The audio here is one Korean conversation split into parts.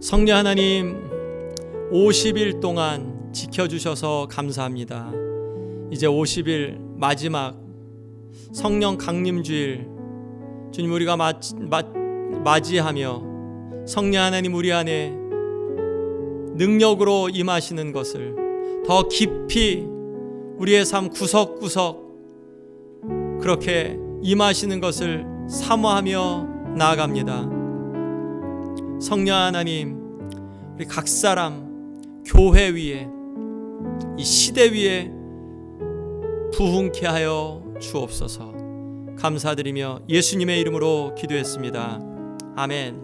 성령 하나님, 50일 동안 지켜주셔서 감사합니다. 이제 50일 마지막 성령 강림주일, 주님, 우리가 맞이하며 성령 하나님 우리 안에 능력으로 임하시는 것을 더 깊이 우리의 삶 구석구석 그렇게 임하시는 것을 사모하며 나아갑니다. 성령 하나님, 우리 각 사람 교회 위에, 이 시대 위에 부흥케 하여 주옵소서. 감사드리며 예수님의 이름으로 기도했습니다. 아멘.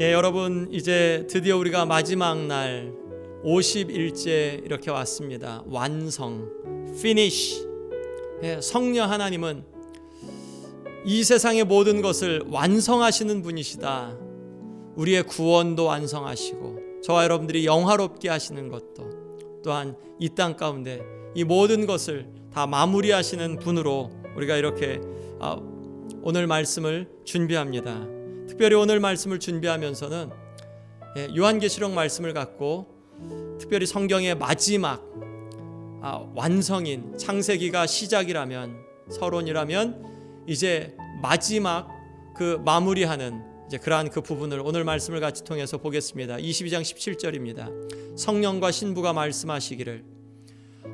예, 여러분, 이제 드디어 우리가 마지막 날 50일째 이렇게 왔습니다. 완성, finish. 예, 성령 하나님은 이 세상의 모든 것을 완성하시는 분이시다. 우리의 구원도 완성하시고 저와 여러분들이 영화롭게 하시는 것도, 또한 이 땅 가운데 이 모든 것을 다 마무리하시는 분으로 우리가 이렇게 오늘 말씀을 준비합니다. 특별히 오늘 말씀을 준비하면서는 요한계시록 말씀을 갖고 특별히 성경의 마지막 완성인 창세기가 시작이라면, 서론이라면 이제 마지막 그 마무리하는 이제 그러한 그 부분을 오늘 말씀을 같이 통해서 보겠습니다. 22장 17절입니다. 성령과 신부가 말씀하시기를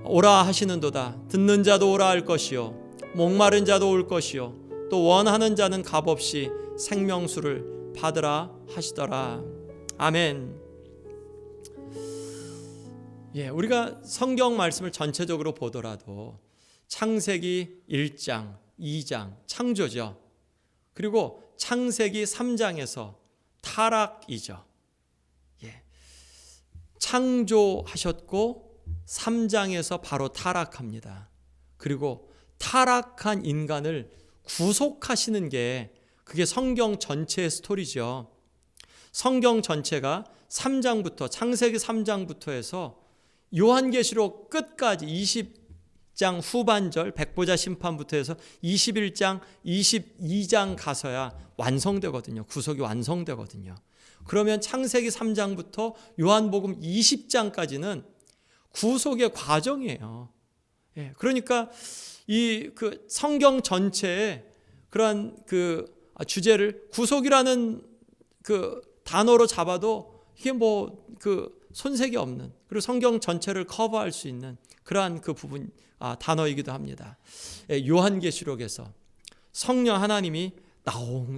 오라 하시는도다. 듣는 자도 오라 할 것이요, 목마른 자도 올 것이요, 또 원하는 자는 값없이 생명수를 받으라 하시더라. 아멘. 예, 우리가 성경 말씀을 전체적으로 보더라도 창세기 1장, 2장 창조죠. 그리고 창세기 3장에서 타락이죠. 예. 창조하셨고 3장에서 바로 타락합니다. 그리고 타락한 인간을 구속하시는 게 그게 성경 전체의 스토리죠. 성경 전체가 3장부터, 창세기 3장부터 해서 요한계시록 끝까지 20장 후반절 백보자 심판부터 해서 21장, 22장 가서야 완성되거든요. 구속이 완성되거든요. 그러면 창세기 3장부터 요한복음 20장까지는 구속의 과정이에요. 예, 그러니까 이 그 성경 전체에 그러한 그 주제를 구속이라는 그 단어로 잡아도 이게 뭐 그 손색이 없는, 그리고 성경 전체를 커버할 수 있는 그러한 그 부분 단어이기도 합니다. 예, 요한계시록에서 성령 하나님이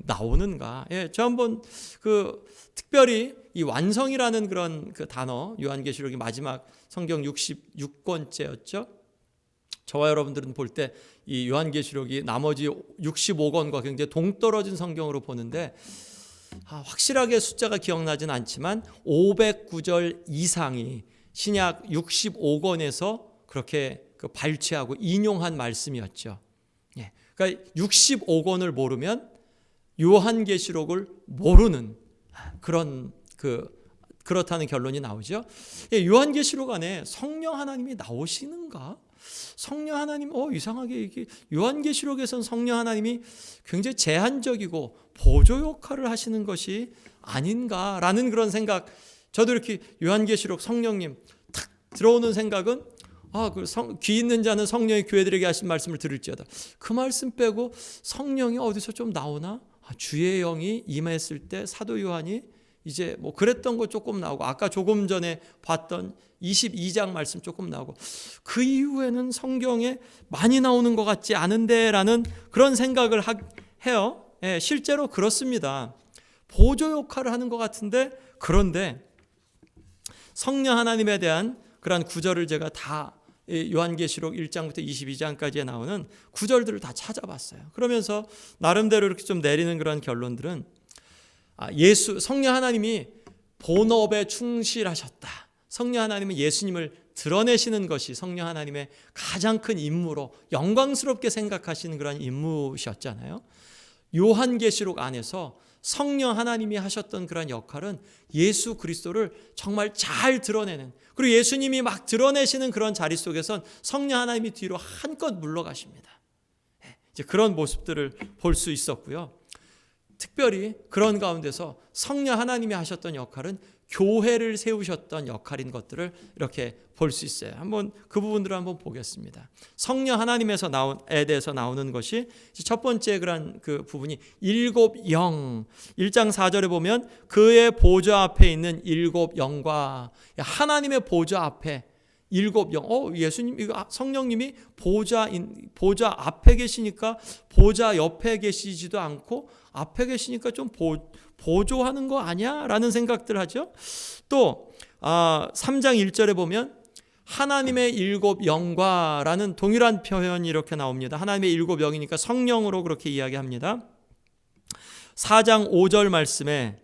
나오는가? 예, 저 한번 그 특별히 이 완성이라는 그런 그 단어, 요한계시록이 마지막 성경 66권째였죠. 저와 여러분들은 볼 때 이 요한계시록이 나머지 65권과 굉장히 동떨어진 성경으로 보는데 확실하게 숫자가 기억나진 않지만 509절 이상이 신약 65권에서 그렇게 발췌하고 인용한 말씀이었죠. 예, 그러니까 65권을 모르면 요한계시록을 모르는 그런 그렇다는 결론이 나오죠. 예, 요한계시록 안에 성령 하나님이 나오시는가? 성령 하나님, 이상하게 이게 요한계시록에선 성령 하나님이 굉장히 제한적이고 보조 역할을 하시는 것이 아닌가라는 그런 생각. 저도 이렇게 요한계시록 성령님 탁 들어오는 생각은 귀 있는 자는 성령이 교회들에게 하신 말씀을 들을지어다. 그 말씀 빼고 성령이 어디서 좀 나오나? 주의 영이 임했을 때 사도 요한이 이제 뭐 그랬던 거 조금 나오고, 아까 조금 전에 봤던 22장 말씀 조금 나오고, 그 이후에는 성경에 많이 나오는 것 같지 않은데 라는 그런 생각을 해요. 예, 실제로 그렇습니다. 보조 역할을 하는 것 같은데, 그런데 성령 하나님에 대한 그러한 구절을 제가 다 요한계시록 1장부터 22장까지에 나오는 구절들을 다 찾아봤어요. 그러면서 나름대로 이렇게 좀 내리는 그런 결론들은 성령 하나님이 본업에 충실하셨다. 성령 하나님은 예수님을 드러내시는 것이 성령 하나님의 가장 큰 임무로 영광스럽게 생각하시는 그런 임무셨잖아요. 요한계시록 안에서 성령 하나님이 하셨던 그런 역할은 예수 그리스도를 정말 잘 드러내는, 그리고 예수님이 막 드러내시는 그런 자리 속에선 성령 하나님이 뒤로 한껏 물러가십니다. 이제 그런 모습들을 볼 수 있었고요. 특별히 그런 가운데서 성령 하나님이 하셨던 역할은 교회를 세우셨던 역할인 것들을 이렇게 볼 수 있어요. 한번 그 부분들을 한번 보겠습니다. 성령 하나님에 대해서 나오는 것이 첫 번째 그런 그 부분이 일곱 영. 1장 4절에 보면 그의 보좌 앞에 있는 일곱 영과 하나님의 보좌 앞에 일곱 영. 예수님, 성령님이 보좌 앞에 계시니까 보좌 옆에 계시지도 않고 앞에 계시니까 좀 보조하는 거 아니야? 라는 생각들 하죠. 또 3장 1절에 보면 하나님의 일곱 영과 라는 동일한 표현이 이렇게 나옵니다. 하나님의 일곱 영이니까 성령으로 그렇게 이야기합니다. 4장 5절 말씀에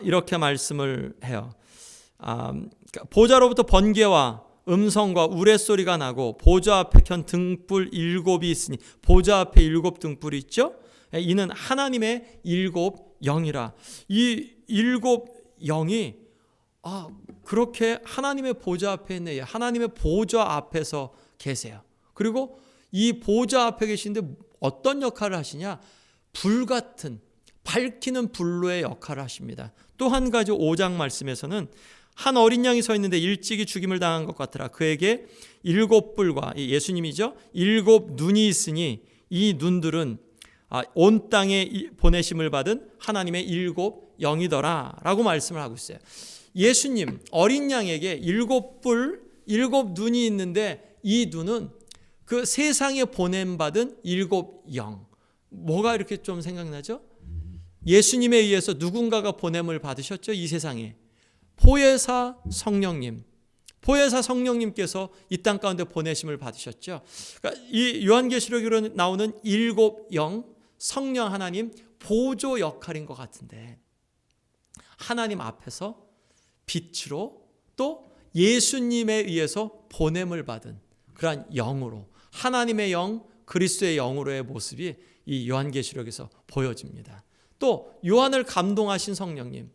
이렇게 말씀을 해요. 보좌로부터 번개와 음성과 우레소리가 나고 보좌 앞에 켠 등불 일곱이 있으니, 보좌 앞에 일곱 등불이 있죠. 이는 하나님의 일곱 영이라. 이 일곱 영이 그렇게 하나님의 보좌 앞에 있네. 하나님의 보좌 앞에서 계세요. 그리고 이 보좌 앞에 계신데 어떤 역할을 하시냐? 불같은 밝히는 불로의 역할을 하십니다. 또 한 가지 5장 말씀에서는 한 어린 양이 서 있는데 일찍이 죽임을 당한 것 같더라. 그에게 일곱 뿔과, 예수님이죠, 일곱 눈이 있으니 이 눈들은 온 땅에 보내심을 받은 하나님의 일곱 영이더라 라고 말씀을 하고 있어요. 예수님 어린 양에게 일곱 뿔, 일곱 눈이 있는데 이 눈은 그 세상에 보냄받은 일곱 영. 뭐가 이렇게 좀 생각나죠? 예수님에 의해서 누군가가 보냄을 받으셨죠. 이 세상에 보혜사 성령님께서 이 땅 가운데 보내심을 받으셨죠. 그러니까 이 요한계시록으로 나오는 일곱 영, 성령 하나님 보조 역할인 것 같은데, 하나님 앞에서 빛으로 또 예수님에 의해서 보냄을 받은 그러한 영으로, 하나님의 영, 그리스도의 영으로의 모습이 이 요한계시록에서 보여집니다. 또 요한을 감동하신 성령님,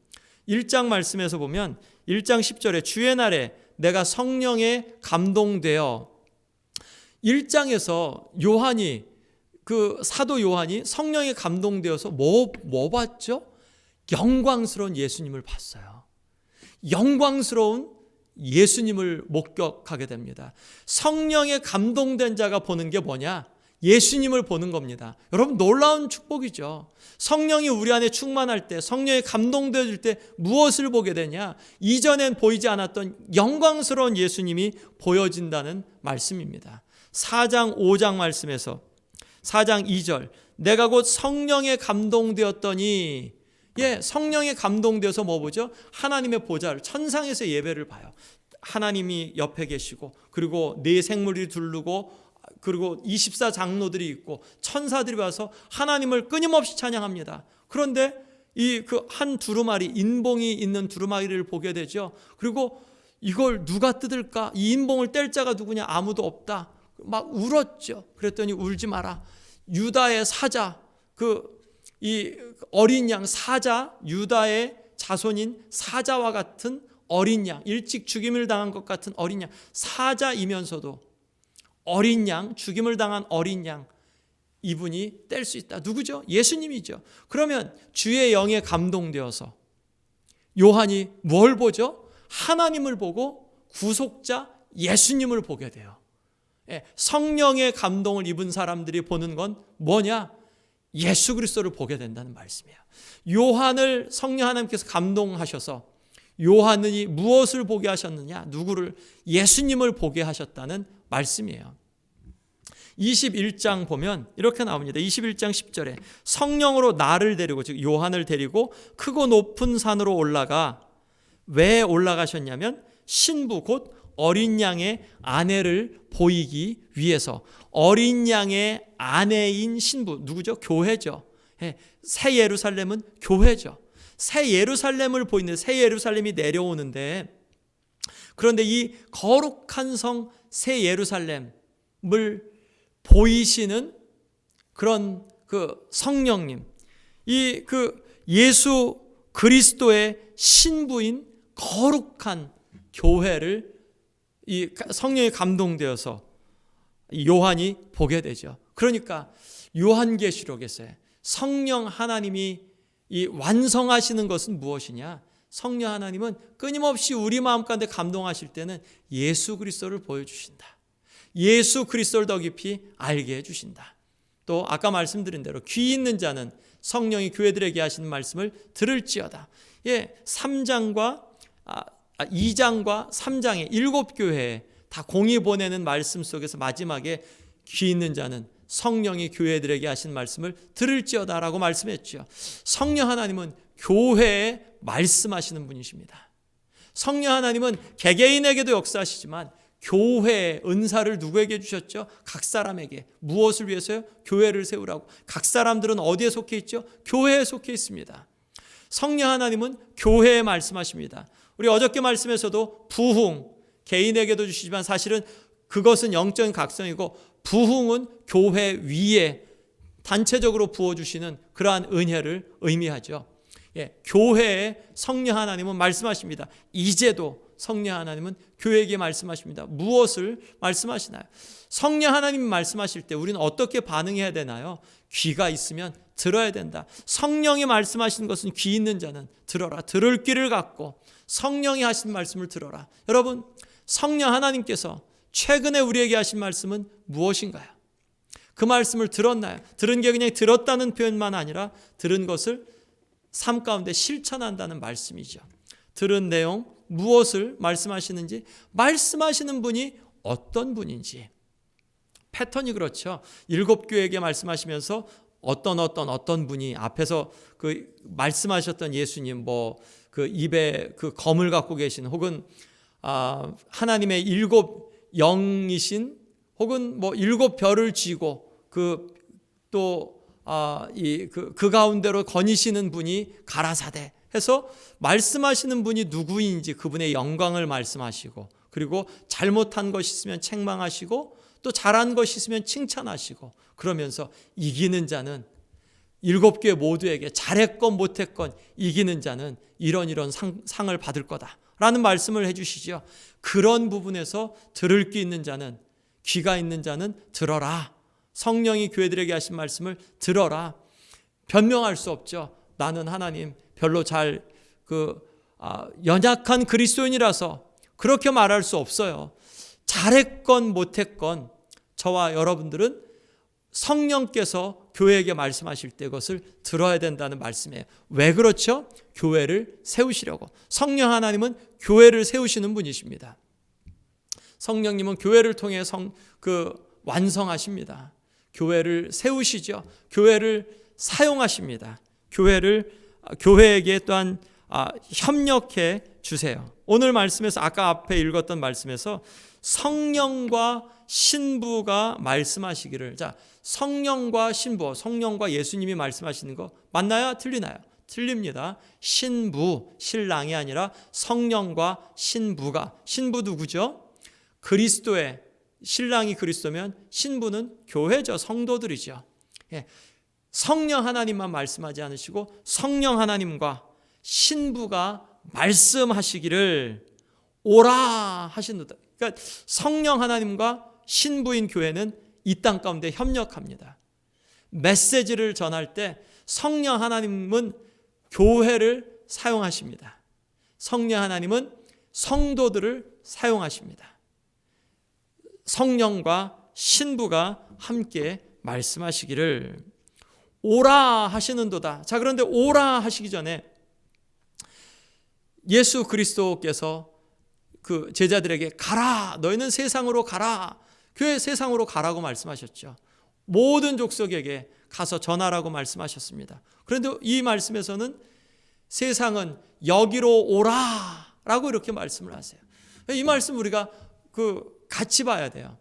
1장 말씀에서 보면 1장 10절에 주의 날에 내가 성령에 감동되어, 1장에서 요한이, 그 사도 요한이 성령에 감동되어서 뭐 봤죠? 영광스러운 예수님을 봤어요. 영광스러운 예수님을 목격하게 됩니다. 성령에 감동된 자가 보는 게 뭐냐? 예수님을 보는 겁니다. 여러분, 놀라운 축복이죠. 성령이 우리 안에 충만할 때, 성령에 감동되어질 때 무엇을 보게 되냐? 이전엔 보이지 않았던 영광스러운 예수님이 보여진다는 말씀입니다. 4장 5장 말씀에서 4장 2절, 내가 곧 성령에 감동되었더니, 성령에 감동되어서 뭐 보죠? 하나님의 보좌를, 천상에서 예배를 봐요. 하나님이 옆에 계시고, 그리고 네 생물이 두르고, 그리고 24장로들이 있고 천사들이 와서 하나님을 끊임없이 찬양합니다. 그런데 이 그 한 두루마리, 인봉이 있는 두루마리를 보게 되죠. 그리고 이걸 누가 뜯을까? 이 인봉을 뗄 자가 누구냐? 아무도 없다. 막 울었죠. 그랬더니 울지 마라. 유다의 사자, 이 어린 양 사자, 유다의 자손인 사자와 같은 어린 양, 일찍 죽임을 당한 것 같은 어린 양, 사자이면서도 어린 양, 죽임을 당한 어린 양, 이분이 뗄 수 있다. 누구죠? 예수님이죠. 그러면 주의 영에 감동되어서 요한이 뭘 보죠? 하나님을 보고 구속자 예수님을 보게 돼요. 성령의 감동을 입은 사람들이 보는 건 뭐냐? 예수 그리스도를 보게 된다는 말씀이에요. 요한을 성령 하나님께서 감동하셔서 요한이 무엇을 보게 하셨느냐? 누구를? 예수님을 보게 하셨다는 말씀이에요. 21장 보면 이렇게 나옵니다. 21장 10절에 성령으로 나를 데리고, 즉 요한을 데리고 크고 높은 산으로 올라가. 왜 올라가셨냐면 신부 곧 어린 양의 아내를 보이기 위해서. 어린 양의 아내인 신부, 누구죠? 교회죠. 새 예루살렘은 교회죠. 새 예루살렘을 보이는데, 새 예루살렘이 내려오는데, 그런데 이 거룩한 성 새 예루살렘을 보이시는 그런 그 성령님, 이 예수 그리스도의 신부인 거룩한 교회를 이 성령에 감동되어서 요한이 보게 되죠. 그러니까 요한계시록에서 성령 하나님이 이 완성하시는 것은 무엇이냐? 성령 하나님은 끊임없이 우리 마음 가운데 감동하실 때는 예수 그리스도를 보여주신다. 예수 그리스도를 더 깊이 알게 해주신다. 또 아까 말씀드린 대로 귀 있는 자는 성령이 교회들에게 하시는 말씀을 들을지어다. 2장과 3장의 7교회에 다 공의 보내는 말씀 속에서 마지막에 귀 있는 자는 성령이 교회들에게 하신 말씀을 들을지어다라고 말씀했죠. 성령 하나님은 교회에 말씀하시는 분이십니다. 성령 하나님은 개개인에게도 역사하시지만 교회의 은사를 누구에게 주셨죠? 각 사람에게. 무엇을 위해서요? 교회를 세우라고. 각 사람들은 어디에 속해 있죠? 교회에 속해 있습니다. 성령 하나님은 교회에 말씀하십니다. 우리 어저께 말씀에서도 부흥, 개인에게도 주시지만 사실은 그것은 영적인 각성이고 부흥은 교회 위에 단체적으로 부어주시는 그러한 은혜를 의미하죠. 교회에 성령 하나님은 말씀하십니다. 이제도 성령 하나님은 교회에게 말씀하십니다. 무엇을 말씀하시나요? 성령 하나님이 말씀하실 때 우리는 어떻게 반응해야 되나요? 귀가 있으면 들어야 된다. 성령이 말씀하시는 것은 귀 있는 자는 들어라. 들을 귀를 갖고 성령이 하신 말씀을 들어라. 여러분, 성령 하나님께서 최근에 우리에게 하신 말씀은 무엇인가요? 그 말씀을 들었나요? 들은 게 그냥 들었다는 표현만 아니라 들은 것을 삶 가운데 실천한다는 말씀이죠. 들은 내용, 무엇을 말씀하시는지, 말씀하시는 분이 어떤 분인지. 패턴이 그렇죠. 7교회에게 말씀하시면서 어떤 분이 앞에서 그 말씀하셨던 예수님, 그 입에 그 검을 갖고 계신, 혹은 하나님의 7 영이신, 혹은 7 별을 쥐고 그 가운데로 거니시는 분이 가라사대 해서 말씀하시는 분이 누구인지 그분의 영광을 말씀하시고, 그리고 잘못한 것이 있으면 책망하시고 또 잘한 것이 있으면 칭찬하시고, 그러면서 이기는 자는 7교회 모두에게 잘했건 못했건 이기는 자는 이런 상을 받을 거다라는 말씀을 해주시죠. 그런 부분에서 들을 귀 있는 자는, 귀가 있는 자는 들어라. 성령이 교회들에게 하신 말씀을 들어라. 변명할 수 없죠. 나는 하나님 별로 연약한 그리스도인이라서 그렇게 말할 수 없어요. 잘했건 못했건 저와 여러분들은 성령께서 교회에게 말씀하실 때 그것을 들어야 된다는 말씀이에요. 왜 그렇죠? 교회를 세우시려고. 성령 하나님은 교회를 세우시는 분이십니다. 성령님은 교회를 통해 완성하십니다. 교회를 세우시죠. 교회를 사용하십니다. 교회에게 또한 협력해 주세요. 오늘 말씀에서 아까 앞에 읽었던 말씀에서 성령과 신부가 말씀하시기를, 성령과 신부, 성령과 예수님이 말씀하시는 거 맞나요? 틀리나요? 틀립니다. 신부, 신랑이 아니라 성령과 신부가. 신부 누구죠? 그리스도의, 신랑이 그리스도면 신부는 교회죠. 성도들이죠. 성령 하나님만 말씀하지 않으시고 성령 하나님과 신부가 말씀하시기를 오라 하신다. 그러니까 성령 하나님과 신부인 교회는 이 땅 가운데 협력합니다. 메시지를 전할 때 성령 하나님은 교회를 사용하십니다. 성령 하나님은 성도들을 사용하십니다. 성령과 신부가 함께 말씀하시기를 오라 하시는도다. 자, 그런데 오라 하시기 전에 예수 그리스도께서 그 제자들에게 가라, 너희는 세상으로 가라, 교회 세상으로 가라고 말씀하셨죠. 모든 족속에게 가서 전하라고 말씀하셨습니다. 그런데 이 말씀에서는 세상은 여기로 오라 라고 이렇게 말씀을 하세요. 이 말씀 우리가 같이 봐야 돼요.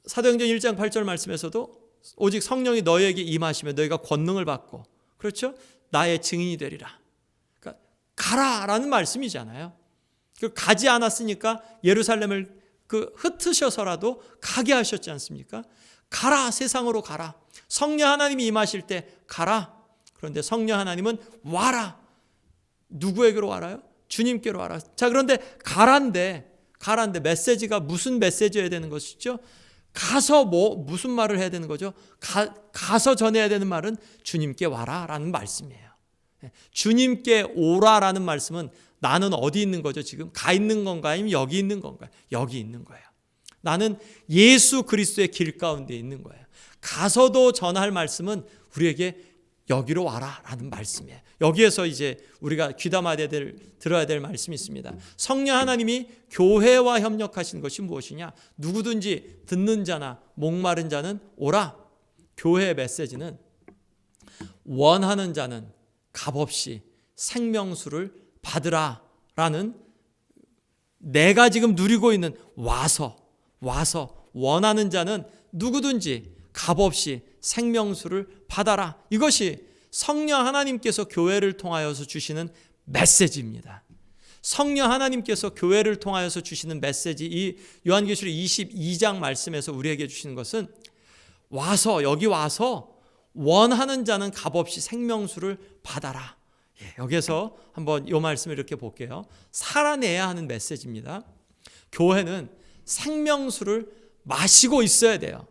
사도행전 1장 8절 말씀에서도 오직 성령이 너희에게 임하시면 너희가 권능을 받고, 그렇죠? 나의 증인이 되리라. 그러니까 가라라는 말씀이잖아요. 가지 않았으니까 예루살렘을 흩으셔서라도 가게 하셨지 않습니까? 가라, 세상으로 가라. 성령 하나님이 임하실 때 가라. 그런데 성령 하나님은 와라. 누구에게로 와라요? 주님께로 와라. 자, 그런데 가란데 메시지가 무슨 메시지여야 되는 것이죠? 가서 무슨 말을 해야 되는 거죠? 가서 전해야 되는 말은 주님께 와라라는 말씀이에요. 주님께 오라라는 말씀은 나는 어디 있는 거죠? 지금 가 있는 건가요? 아니면 여기 있는 건가요? 여기 있는 거예요. 나는 예수 그리스도의 길 가운데 있는 거예요. 가서도 전할 말씀은 우리에게 여기로 와라라는 말씀이에요. 여기에서 이제 우리가 들어야 될 말씀이 있습니다. 성령 하나님이 교회와 협력하신 것이 무엇이냐? 누구든지 듣는 자나 목마른 자는 오라. 교회의 메시지는 원하는 자는 값없이 생명수를 받으라라는, 내가 지금 누리고 있는 와서 원하는 자는 누구든지 값없이 생명수를 받아라. 이것이 성령 하나님께서 교회를 통하여서 주시는 메시지입니다. 성령 하나님께서 교회를 통하여서 주시는 메시지, 이 요한계시록 22장 말씀에서 우리에게 주시는 것은 여기 와서 원하는 자는 값없이 생명수를 받아라. 여기서 한번 이 말씀을 이렇게 볼게요. 살아내야 하는 메시지입니다. 교회는 생명수를 마시고 있어야 돼요.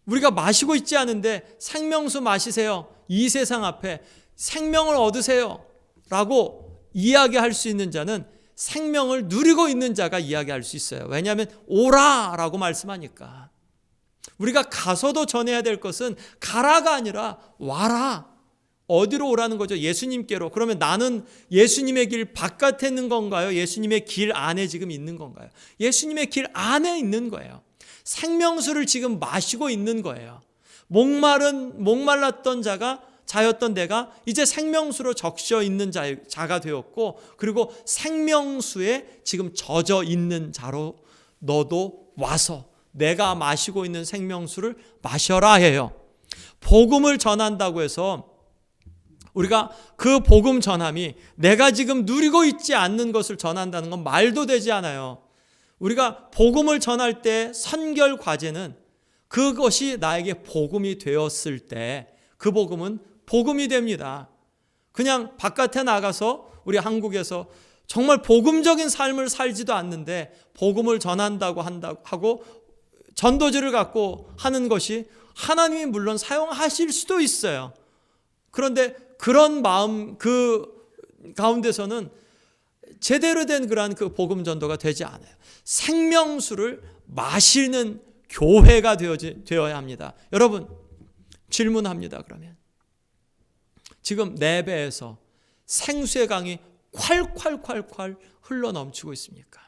우리가 마시고 있지 않은데 생명수 마시세요, 이 세상 앞에 생명을 얻으세요 라고 이야기할 수 있는 자는 생명을 누리고 있는 자가 이야기할 수 있어요. 왜냐하면 오라 라고 말씀하니까. 우리가 가서도 전해야 될 것은 가라가 아니라 와라. 어디로 오라는 거죠? 예수님께로. 그러면 나는 예수님의 길 바깥에 있는 건가요? 예수님의 길 안에 지금 있는 건가요? 예수님의 길 안에 있는 거예요. 생명수를 지금 마시고 있는 거예요. 목말랐던 자였던 내가 이제 생명수로 적셔 있는 자가 되었고, 그리고 생명수에 지금 젖어 있는 자로 너도 와서 내가 마시고 있는 생명수를 마셔라 해요. 복음을 전한다고 해서 우리가 그 복음 전함이 내가 지금 누리고 있지 않는 것을 전한다는 건 말도 되지 않아요. 우리가 복음을 전할 때 선결 과제는 그것이 나에게 복음이 되었을 때 그 복음은 복음이 됩니다. 그냥 바깥에 나가서 우리 한국에서 정말 복음적인 삶을 살지도 않는데 복음을 전한다고 하고 전도지를 갖고 하는 것이 하나님이 물론 사용하실 수도 있어요. 그런데 그런 마음 그 가운데서는 제대로 된 그러한 그 복음 전도가 되지 않아요. 생명수를 마시는 교회가 되어야 합니다. 여러분, 질문합니다. 그러면 지금 내 배에서 생수의 강이 콸콸콸콸 흘러 넘치고 있습니까?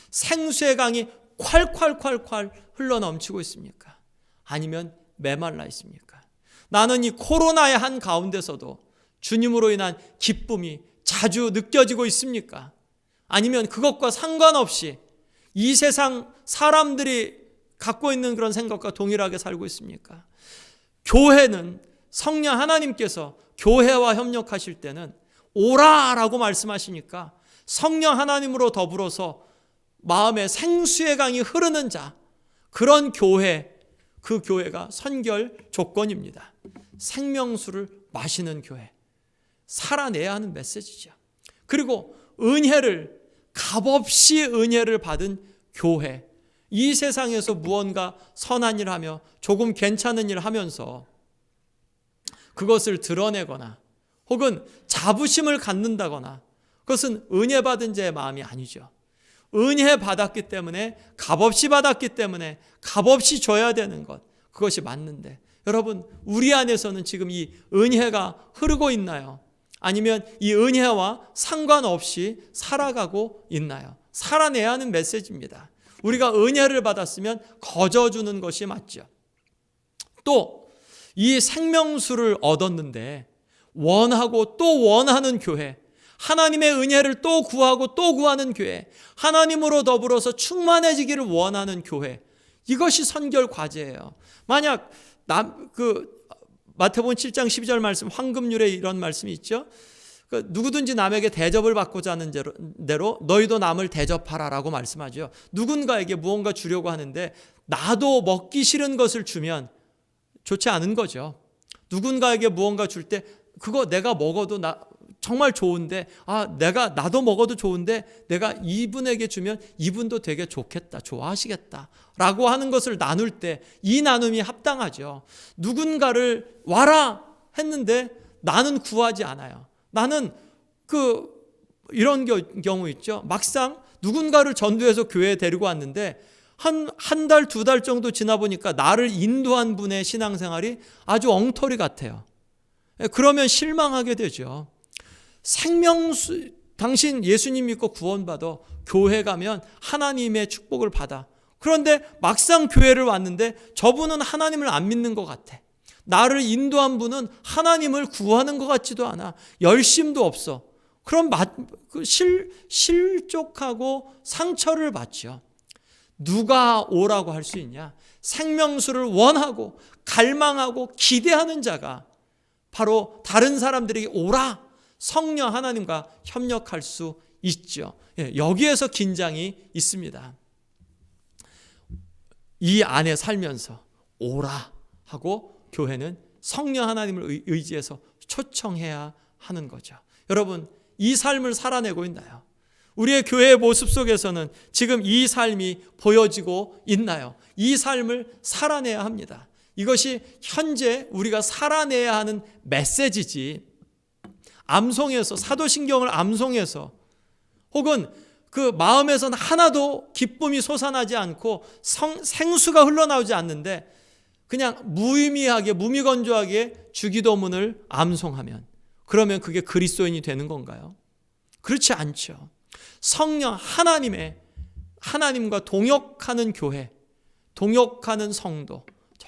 생수의 강이 콸콸콸콸 흘러 넘치고 있습니까? 아니면 메말라 있습니까? 나는 이 코로나의 한 가운데서도 주님으로 인한 기쁨이 자주 느껴지고 있습니까? 아니면 그것과 상관없이 이 세상 사람들이 갖고 있는 그런 생각과 동일하게 살고 있습니까? 교회는 성령 하나님께서 교회와 협력하실 때는 오라라고 말씀하시니까 성령 하나님으로 더불어서 마음에 생수의 강이 흐르는 자, 그런 교회, 그 교회가 선결 조건입니다. 생명수를 마시는 교회, 살아내야 하는 메시지죠. 그리고 값없이 은혜를 받은 교회, 이 세상에서 무언가 선한 일 하며 조금 괜찮은 일 하면서 그것을 드러내거나 혹은 자부심을 갖는다거나, 그것은 은혜 받은 자의 마음이 아니죠. 은혜 받았기 때문에, 값없이 받았기 때문에 값없이 줘야 되는 것, 그것이 맞는데, 여러분, 우리 안에서는 지금 이 은혜가 흐르고 있나요? 아니면 이 은혜와 상관없이 살아가고 있나요? 살아내야 하는 메시지입니다. 우리가 은혜를 받았으면 거저주는 것이 맞죠. 또 이 생명수를 얻었는데 원하고 또 원하는 교회, 하나님의 은혜를 또 구하고 또 구하는 교회, 하나님으로 더불어서 충만해지기를 원하는 교회, 이것이 선결 과제예요. 만약 마태복음 7장 12절 말씀, 황금률에 이런 말씀이 있죠. 누구든지 남에게 대접을 받고자 하는 대로 너희도 남을 대접하라라고 말씀하죠. 누군가에게 무언가 주려고 하는데 나도 먹기 싫은 것을 주면 좋지 않은 거죠. 누군가에게 무언가 줄 때 그거 내가 먹어도 정말 좋은데 나도 먹어도 좋은데 내가 이분에게 주면 이분도 되게 좋겠다, 좋아하시겠다 라고 하는 것을 나눌 때 이 나눔이 합당하죠. 누군가를 와라 했는데 나는 구하지 않아요. 나는 이런 경우 있죠. 막상 누군가를 전도해서 교회에 데리고 왔는데 한 달, 두 달 정도 지나 보니까 나를 인도한 분의 신앙생활이 아주 엉터리 같아요. 그러면 실망하게 되죠. 당신 예수님 믿고 구원받아 교회 가면 하나님의 축복을 받아. 그런데 막상 교회를 왔는데 저분은 하나님을 안 믿는 것 같아. 나를 인도한 분은 하나님을 구하는 것 같지도 않아. 열심도 없어. 그럼 실족하고 상처를 받죠. 누가 오라고 할 수 있냐? 생명수를 원하고 갈망하고 기대하는 자가 바로 다른 사람들에게 오라, 성령 하나님과 협력할 수 있죠. 여기에서 긴장이 있습니다. 이 안에 살면서 오라 하고 교회는 성령 하나님을 의지해서 초청해야 하는 거죠. 여러분, 이 삶을 살아내고 있나요? 우리의 교회의 모습 속에서는 지금 이 삶이 보여지고 있나요? 이 삶을 살아내야 합니다. 이것이 현재 우리가 살아내야 하는 메시지지, 암송해서, 사도신경을 암송해서 혹은 그 마음에서는 하나도 기쁨이 솟아나지 않고 생수가 흘러나오지 않는데 그냥 무의미하게, 무미건조하게 주기도문을 암송하면, 그러면 그게 그리스도인이 되는 건가요? 그렇지 않죠. 성령 하나님과 동역하는 교회, 동역하는 성도,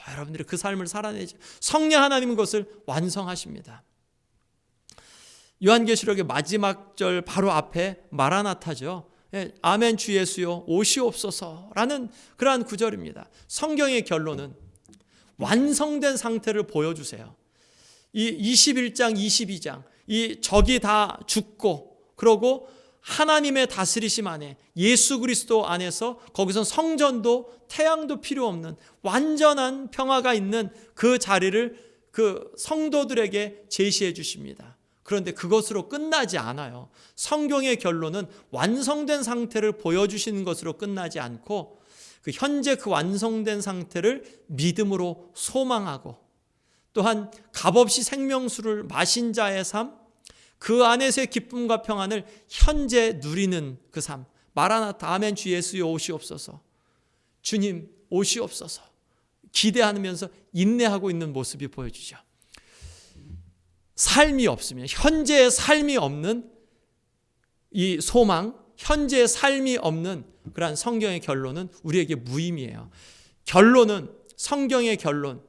여러분들이 그 삶을 살아내죠. 성령 하나님은 그것을 완성하십니다. 요한계시록의 마지막 절 바로 앞에 마라나타죠. 아멘 주 예수여 오시옵소서라는 그러한 구절입니다. 성경의 결론은 완성된 상태를 보여주세요. 이 21장, 22장, 이 적이 다 죽고 그러고 하나님의 다스리심 안에, 예수 그리스도 안에서 거기선 성전도 태양도 필요 없는 완전한 평화가 있는 그 자리를 그 성도들에게 제시해 주십니다. 그런데 그것으로 끝나지 않아요. 성경의 결론은 완성된 상태를 보여주시는 것으로 끝나지 않고 현재 그 완성된 상태를 믿음으로 소망하고, 또한 값없이 생명수를 마신 자의 삶, 그 안에서의 기쁨과 평안을 현재 누리는 그 삶. 마라나타, 아멘 주 예수여 오시옵소서, 주님 오시옵소서 기대하면서 인내하고 있는 모습이 보여지죠. 삶이 없으면, 현재의 삶이 없는 이 소망, 현재의 삶이 없는 그러한 성경의 결론은 우리에게 무의미해요. 결론은, 성경의 결론,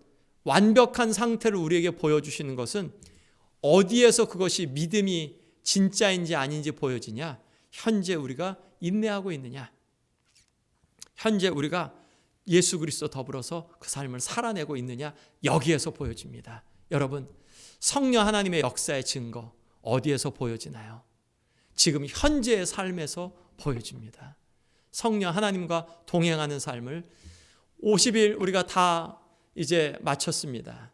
완벽한 상태를 우리에게 보여주시는 것은 어디에서 그것이 믿음이 진짜인지 아닌지 보여지냐? 현재 우리가 인내하고 있느냐? 현재 우리가 예수 그리스도 더불어서 그 삶을 살아내고 있느냐? 여기에서 보여집니다. 여러분, 성령 하나님의 역사의 증거 어디에서 보여지나요? 지금 현재의 삶에서 보여집니다. 성령 하나님과 동행하는 삶을 50일 우리가 다 이제 마쳤습니다.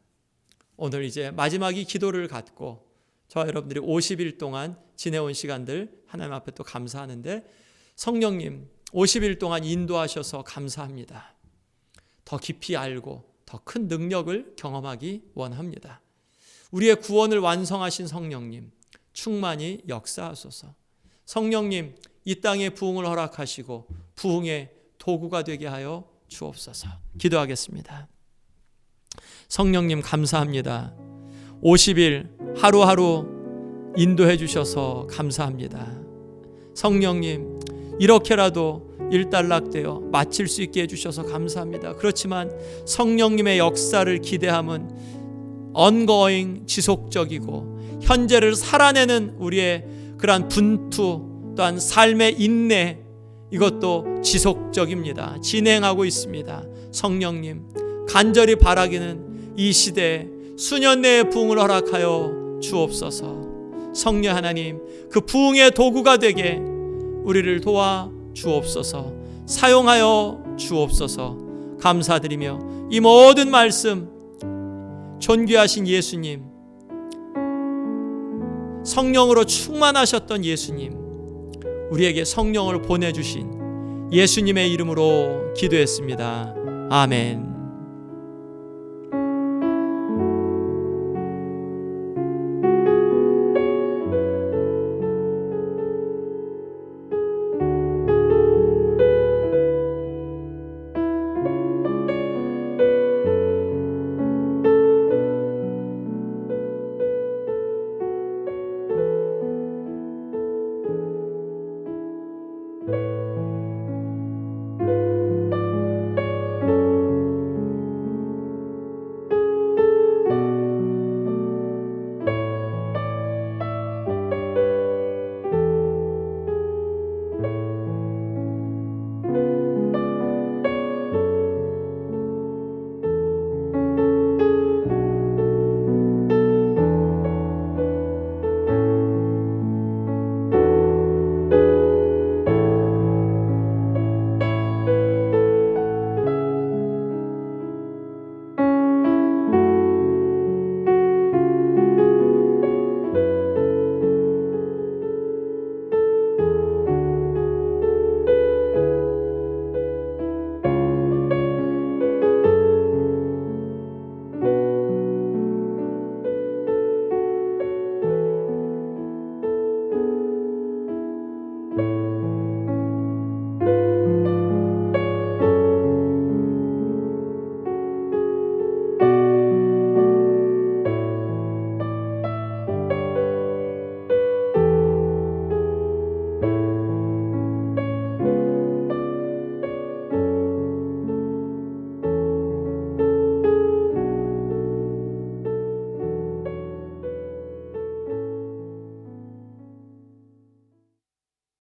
오늘 이제 마지막이 기도를 갖고 저와 여러분들이 50일 동안 지내온 시간들 하나님 앞에 또 감사하는데, 성령님 50일 동안 인도하셔서 감사합니다. 더 깊이 알고 더 큰 능력을 경험하기 원합니다. 우리의 구원을 완성하신 성령님 충만히 역사하소서. 성령님 이 땅에 부흥을 허락하시고 부흥의 도구가 되게 하여 주옵소서. 기도하겠습니다. 성령님 감사합니다. 50일 하루하루 인도해 주셔서 감사합니다. 성령님 이렇게라도 일단락되어 마칠 수 있게 해주셔서 감사합니다. 그렇지만 성령님의 역사를 기대함은 ongoing, 지속적이고 현재를 살아내는 우리의 그러한 분투, 또한 삶의 인내, 이것도 지속적입니다. 진행하고 있습니다. 성령님 간절히 바라기는 이 시대에 수년 내에 부흥을 허락하여 주옵소서. 성령 하나님 그 부흥의 도구가 되게 우리를 도와 주옵소서. 사용하여 주옵소서. 감사드리며 이 모든 말씀 존귀하신 예수님 성령으로 충만하셨던 예수님, 우리에게 성령을 보내주신 예수님의 이름으로 기도했습니다. 아멘.